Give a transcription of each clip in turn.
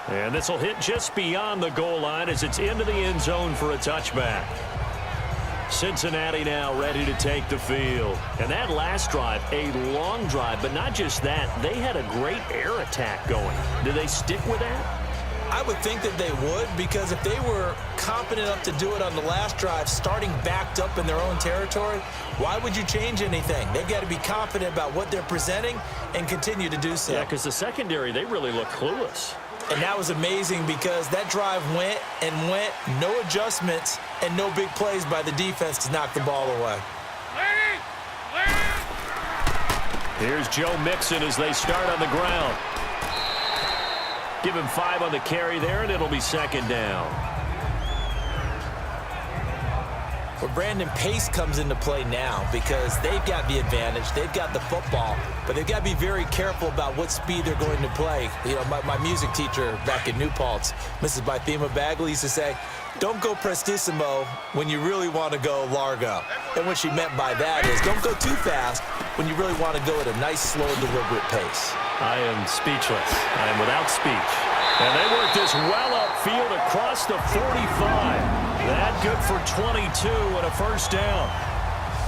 And this will hit just beyond the goal line as it's into the end zone for a touchback. Cincinnati now ready to take the field. And that last drive, a long drive, but not just that. They had a great air attack going. Do they stick with that? I would think that they would, because if they were confident enough to do it on the last drive, starting backed up in their own territory, why would you change anything? They've got to be confident about what they're presenting and continue to do so. Yeah, because the secondary, they really look clueless. And that was amazing because that drive went and went, no adjustments, and no big plays by the defense to knock the ball away. Here's Joe Mixon as they start on the ground. Give him 5 on the carry there, and it'll be second down. Well, Brandon, pace comes into play now because they've got the advantage. They've got the football, but they've got to be very careful about what speed they're going to play. You know, my music teacher back in New Paltz, Mrs. Bythema Bagley, used to say, don't go prestissimo when you really want to go largo. And what she meant by that is don't go too fast when you really want to go at a nice, slow, deliberate pace. I am speechless. I am without speech. And they work this well upfield across the 45. That good for 22 and a first down.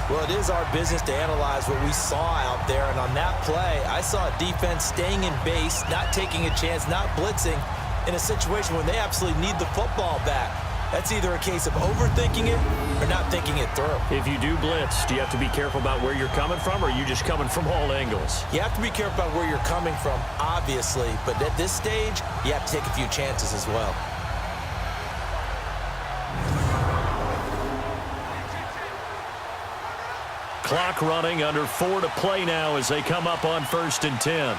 Well, it is our business to analyze what we saw out there. And on that play, I saw a defense staying in base, not taking a chance, not blitzing in a situation when they absolutely need the football back. That's either a case of overthinking it or not thinking it through. If you do blitz, do you have to be careful about where you're coming from, or are you just coming from all angles? You have to be careful about where you're coming from, obviously. But at this stage, you have to take a few chances as well. Clock running, under 4 to play now as they come up on 1st and 10.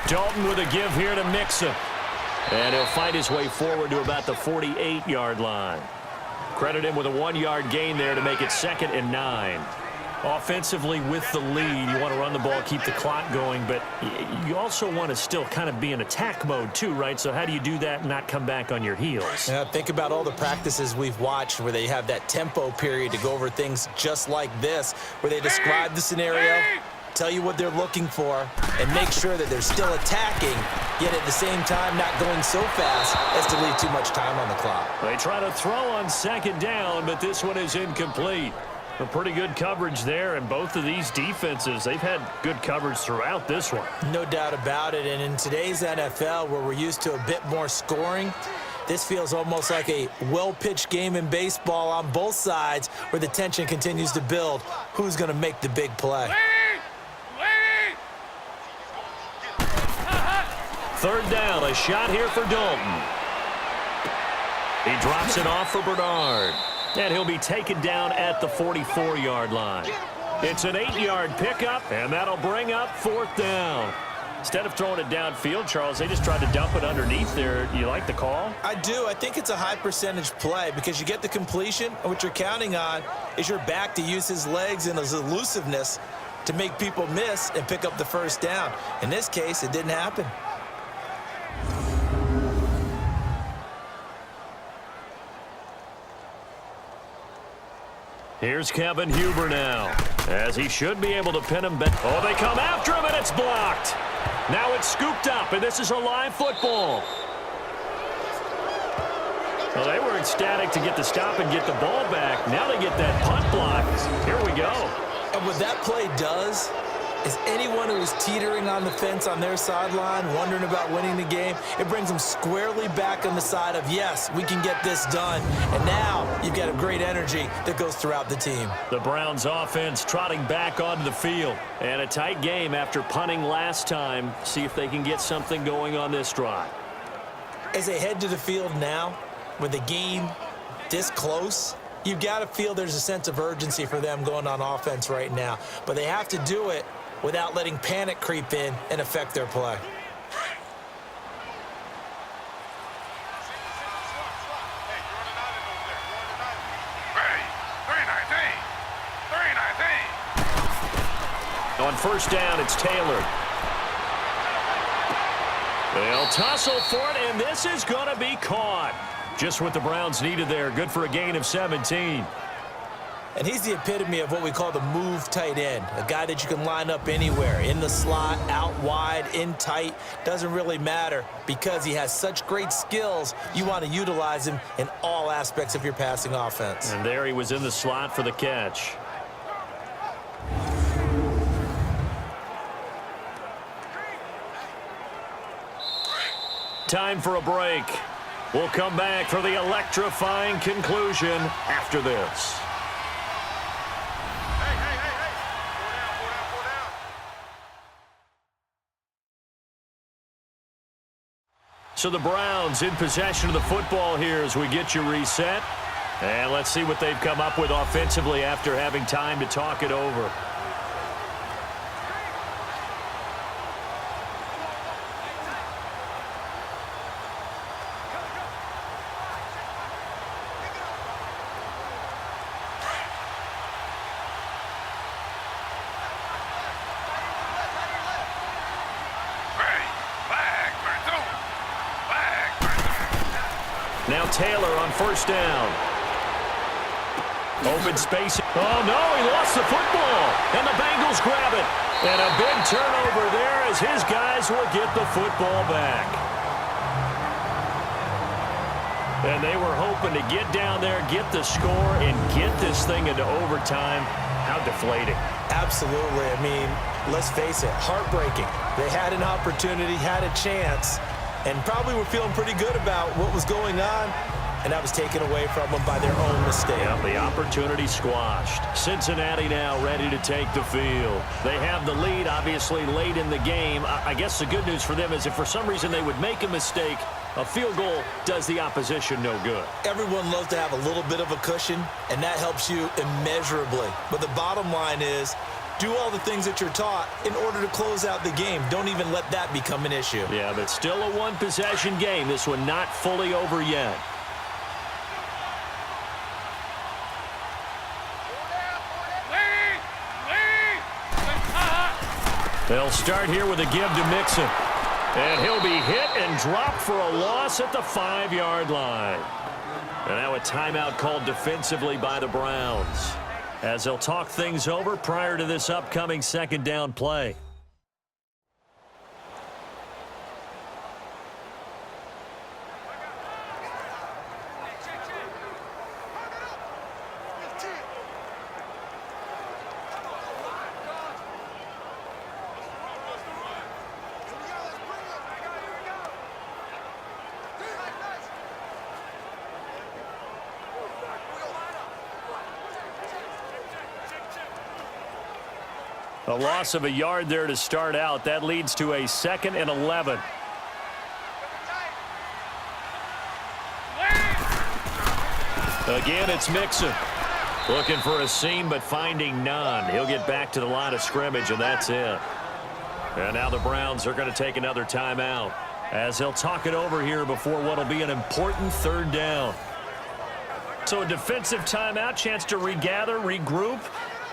Dalton with a give here to Mixon. And he'll fight his way forward to about the 48-yard line. Credit him with a 1-yard gain there to make it 2nd and 9. Offensively with the lead, you want to run the ball, keep the clock going, but you also want to still kind of be in attack mode too, right? So how do you do that and not come back on your heels? Yeah, think about all the practices we've watched where they have that tempo period to go over things just like this, where they describe the scenario, tell you what they're looking for, and make sure that they're still attacking, yet at the same time not going so fast as to leave too much time on the clock. They try to throw on 2nd down, but this one is incomplete. A pretty good coverage there, and both of these defenses, they've had good coverage throughout this one. No doubt about it, and in today's NFL, where we're used to a bit more scoring, this feels almost like a well-pitched game in baseball on both sides where the tension continues to build. Who's going to make the big play? 3rd down, a shot here for Dalton. He drops it off for Bernard. And he'll be taken down at the 44-yard line. It's an 8-yard pickup, and that'll bring up 4th down. Instead of throwing it downfield, Charles, they just tried to dump it underneath there. You like the call? I do. I think it's a high-percentage play because you get the completion, and what you're counting on is your back to use his legs and his elusiveness to make people miss and pick up the 1st down. In this case, it didn't happen. Here's Kevin Huber now, as he should be able to pin him back. Oh, they come after him, and it's blocked. Now it's scooped up, and this is a live football. Well, they were ecstatic to get the stop and get the ball back. Now they get that punt blocked. Here we go. And what that play does is anyone who is teetering on the fence on their sideline, wondering about winning the game, it brings them squarely back on the side of, yes, we can get this done. And now you've got a great energy that goes throughout the team. The Browns offense trotting back onto the field. And a tight game after punting last time. See if they can get something going on this drive. As they head to the field now, with the game this close, you've got to feel there's a sense of urgency for them going on offense right now. But they have to do it without letting panic creep in and affect their play. On 1st down, it's Taylor. They'll tussle for it, and this is going to be caught. Just what the Browns needed there. Good for a gain of 17. And he's the epitome of what we call the move tight end, a guy that you can line up anywhere, in the slot, out wide, in tight, doesn't really matter because he has such great skills. You want to utilize him in all aspects of your passing offense. And there he was in the slot for the catch. Time for a break. We'll come back for the electrifying conclusion after this. So the Browns in possession of the football here as we get you reset. And let's see what they've come up with offensively after having time to talk it over. Now Taylor on first down. Open space. Oh, no, he lost the football. And the Bengals grab it. And a big turnover there as his guys will get the football back. And they were hoping to get down there, get the score, and get this thing into overtime. How deflating. Absolutely. I mean, let's face it, heartbreaking. They had an opportunity, had a chance, and probably were feeling pretty good about what was going on, and that was taken away from them by their own mistake. Yeah, the opportunity squashed. Cincinnati now ready to take the field. They have the lead, obviously, late in the game. I guess the good news for them is if for some reason they would make a mistake, a field goal does the opposition no good. Everyone loves to have a little bit of a cushion, and that helps you immeasurably. But the bottom line is, do all the things that you're taught in order to close out the game. Don't even let that become an issue. Yeah, but still a one-possession game. This one not fully over yet. They'll start here with a give to Mixon. And he'll be hit and dropped for a loss at the 5-yard line. And now a timeout called defensively by the Browns, as they'll talk things over prior to this upcoming second down play. A loss of a yard there to start out. That leads to a 2nd and 11. Again, it's Mixon. Looking for a seam, but finding none. He'll get back to the line of scrimmage, and that's it. And now the Browns are going to take another timeout, as they'll talk it over here before what will be an important 3rd down. So a defensive timeout, chance to regather, regroup,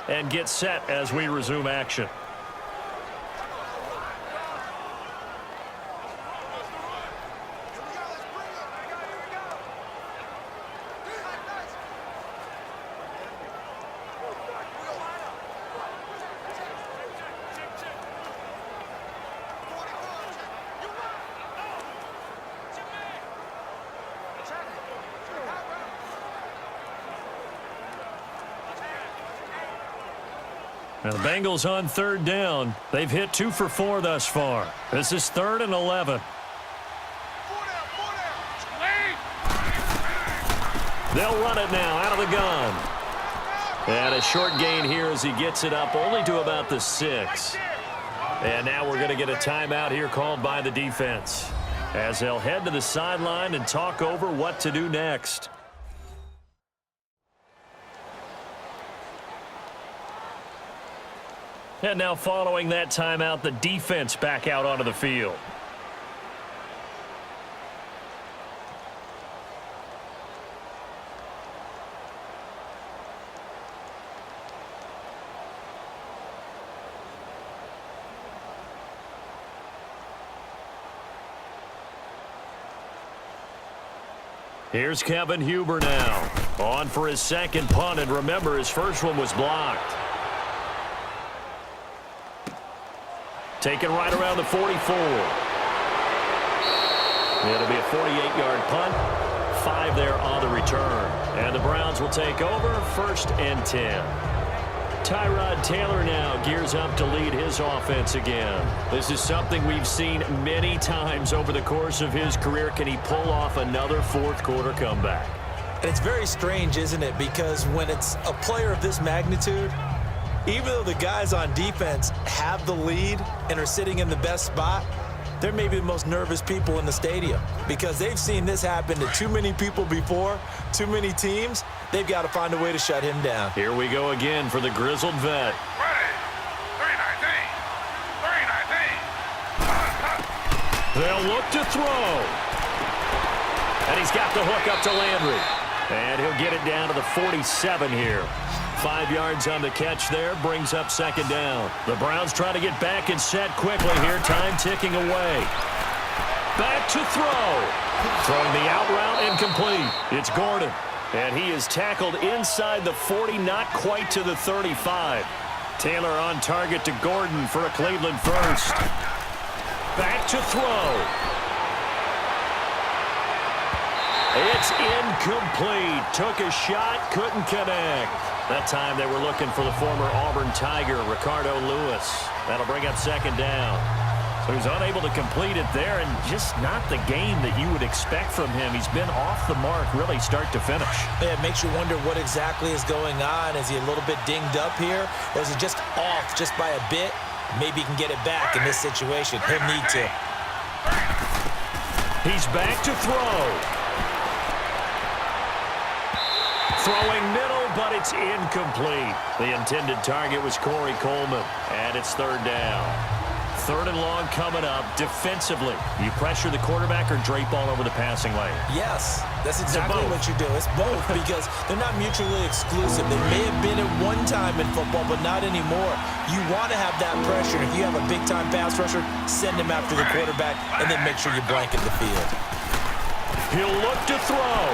and get set as we resume action. Now the Bengals on 3rd down. They've hit 2 for 4 thus far. This is 3rd and 11. They'll run it now out of the gun. And a short gain here as he gets it up only to about the 6. And now we're going to get a timeout here called by the defense, as they'll head to the sideline and talk over what to do next. And now following that timeout, the defense back out onto the field. Here's Kevin Huber now. On for his second punt, and remember, his first one was blocked. Taken right around the 44. It'll be a 48-yard punt. 5 there on the return. And the Browns will take over, 1st and 10. Tyrod Taylor now gears up to lead his offense again. This is something we've seen many times over the course of his career. Can he pull off another fourth-quarter comeback? And it's very strange, isn't it? Because when it's a player of this magnitude, even though the guys on defense have the lead and are sitting in the best spot, they're maybe the most nervous people in the stadium because they've seen this happen to too many people before, too many teams. They've got to find a way to shut him down. Here we go again for the grizzled vet. They'll look to throw. And he's got the hook up to Landry. And he'll get it down to the 47 here. 5 yards on the catch there, brings up 2nd down. The Browns trying to get back and set quickly here, time ticking away. Back to throw. Throwing the out route, incomplete. It's Gordon, and he is tackled inside the 40, not quite to the 35. Taylor on target to Gordon for a Cleveland first. Back to throw. It's incomplete. Took a shot, couldn't connect. That time they were looking for the former Auburn Tiger, Ricardo Lewis. That'll bring up 2nd down. So he's unable to complete it there, and just not the game that you would expect from him. He's been off the mark really start to finish. Yeah, it makes you wonder what exactly is going on. Is he a little bit dinged up here, or is he just off just by a bit? Maybe he can get it back in this situation. He'll need to. He's back to throw. Throwing middle, but it's incomplete. The intended target was Corey Coleman, and it's 3rd down. 3rd and long coming up. Defensively, you pressure the quarterback or drape all over the passing lane? Yes, that's exactly what you do. It's both because they're not mutually exclusive. They may have been at one time in football, but not anymore. You want to have that pressure. If you have a big-time pass rusher, send him after the quarterback, and then make sure you blanket the field. He'll look to throw.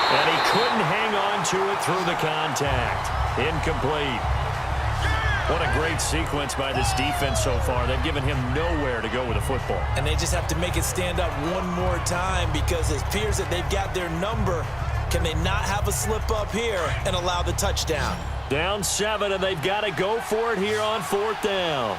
And he couldn't hang on to it through the contact. Incomplete. What a great sequence by this defense so far. They've given him nowhere to go with the football. And they just have to make it stand up one more time because it appears that they've got their number. Can they not have a slip up here and allow the touchdown? Down 7, and they've got to go for it here on 4th down.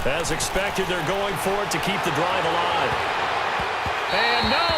As expected, they're going for it to keep the drive alive. And no,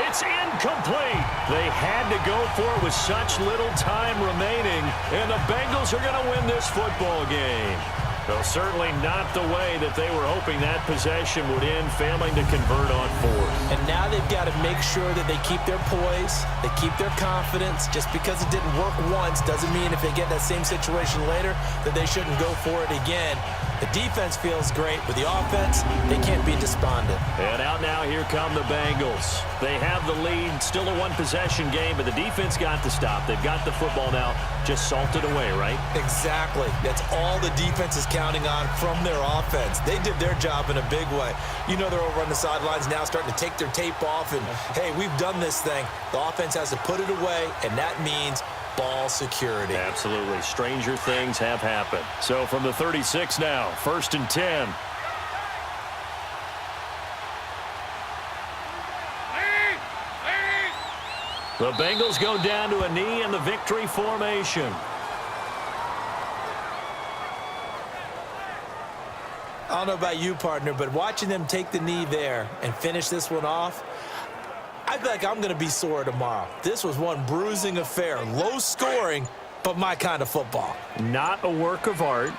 it's incomplete. They had to go for it with such little time remaining, and the Bengals are going to win this football game. Though certainly not the way that they were hoping that possession would end, failing to convert on 4th. And now they've got to make sure that they keep their poise, they keep their confidence. Just because it didn't work once doesn't mean if they get that same situation later that they shouldn't go for it again. The defense feels great, but the offense, they can't be despondent. And out now, here come the Bengals. They have the lead, still a one-possession game, but the defense got to stop. They've got the football now, just salted away, right? Exactly. That's all the defense is counting on from their offense. They did their job in a big way. You know they're over on the sidelines now starting to take their tape off, and, hey, we've done this thing. The offense has to put it away, and that means ball security. Absolutely. Stranger things have happened. So from the 36 now, 1st and 10. The Bengals go down to a knee in the victory formation. I don't know about you, partner, but watching them take the knee there and finish this one off, I feel like I'm going to be sore tomorrow. This was one bruising affair. Low scoring, but my kind of football. Not a work of art,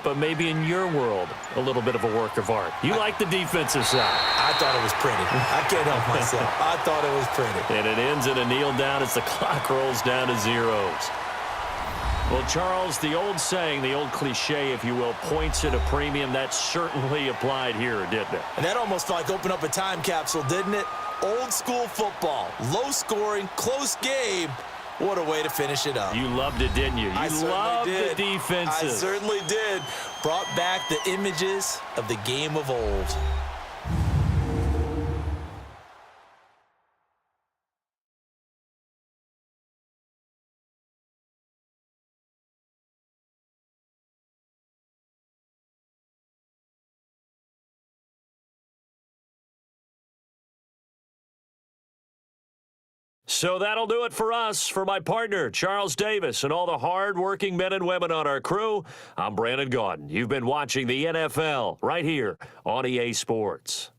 but maybe in your world, a little bit of a work of art. You like the defensive side. I thought it was pretty. I can't help myself. I thought it was pretty. And it ends in a kneel down as the clock rolls down to zeros. Well, Charles, the old saying, the old cliche, if you will, points at a premium. That certainly applied here, didn't it? And that almost felt like opened up a time capsule, didn't it? Old school football, low scoring, close game, What a way to finish it up. You loved it, didn't you? I You certainly loved did. the defenses. I certainly did. Brought back the images of the game of old. So that'll do it for us. For my partner, Charles Davis, and all the hard-working men and women on our crew, I'm Brandon Gaudin. You've been watching the NFL right here on EA Sports.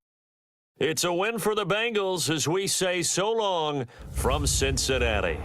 It's a win for the Bengals as we say so long from Cincinnati.